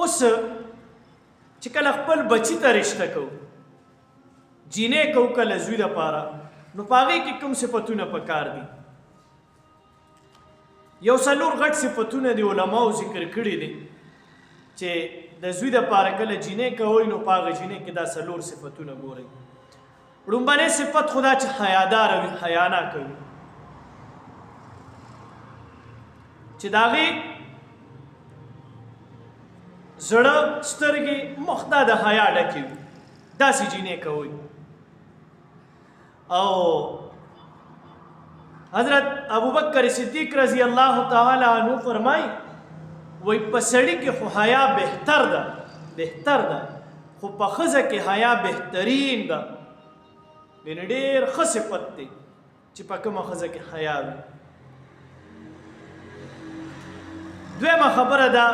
اوس چې کله خپل بچی ته رشته کوو جینۍ کوو کله زوی دپاره نو په هغې کې کوم صفتونه پکار دي یو څلور غټ صفتونه د علماو ذکر کړي دي چې د زوی دپاره کله جینۍ کوئ نو په هغه جینۍ کې دا څلور صفتونه ګورئ لومبنی صفت خو دا چې حیادار وي حیا نه کوي چې د هغې زړه سترګې مخ دا د حیا ډکې وي داسې جینۍ کوئ او حضرت ابوبکر صدیق رضی الله تعالی عنہ فرمای وای په سړی کې خو حیا بهتر ده خو په ښځه کې حیا بهترین ده یعنې ډېر ښه صفت دی چې په کومه ښځه کې حیا وي دویمه خبره ده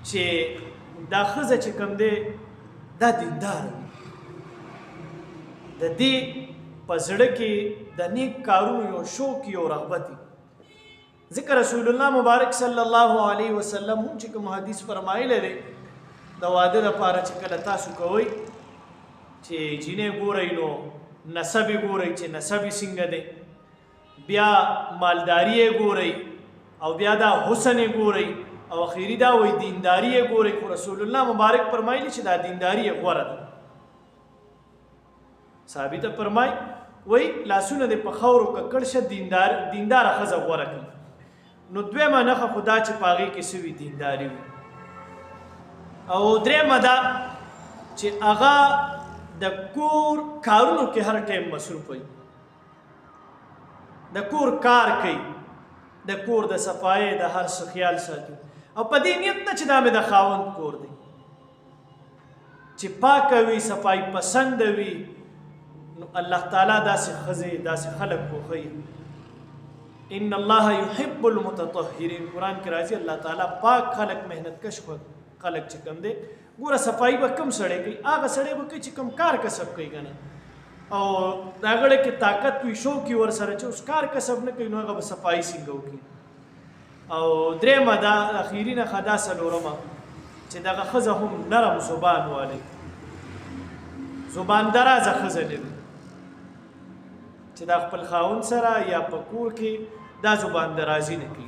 چې دا ښځه چې کوم دی دا دیندار وي د دې په زړه کې د نیک کارونو یو شوق یو رغبت ذکر رسول الله مبارک صلی الله علیه وسلم هم چې کوم حدیث فرمایلی دی د واده لپاره چې کله تاسو کوئ چې جینۍ ګورئ نو نسب یې ګورئ چې نسب یې څنګه دی بیا مالداري یې ګورئ او بیا دا حسن یې ګورئ او اخیری دا وایي دینداري یې ګورئ خو رسول الله مبارک فرمایلی چې دا دینداري یې غوره ده ثابته فرمای وای لاسونه د په خاورو ککړ شه دینداره ښځه غوره کړي نو دویمه نښه خو دا چې په هغې کې څه وي دینداري وي او درېیمه دا چې هغه د کور کارونو کې هر ټایم مصروف وي د کور کار کوي د کور د صفایۍ د هر څه خیال ساتي او په دې نیت نه چې دا مې د خاوند کور دی چې پاکه وي صفایي پسنده وي نو الله تعالی داسې ښځې داسې خلک خوښوي ان الله يحب المتطهرین قرآن کې راځي الله تعالی پاک خلک محنت کش خلک چې کوم دی ګوره صفایي به کم سړی کوي هغه سړی به کوي چې کوم کار کسب کوي که نه او د هغه کې طاقت وي شوق وي ورسره چې اوس کار کسب نه کوي نو هغه به صفایي څنګه وکړي او درېیمه دا اخري نښه دا څلورمه چې دغه ښځه هم نرم زبان والی زبان درازه ښځه نه وي چې دا خپل خاوند سره یا په کور کې دا زبان درازي نه کوي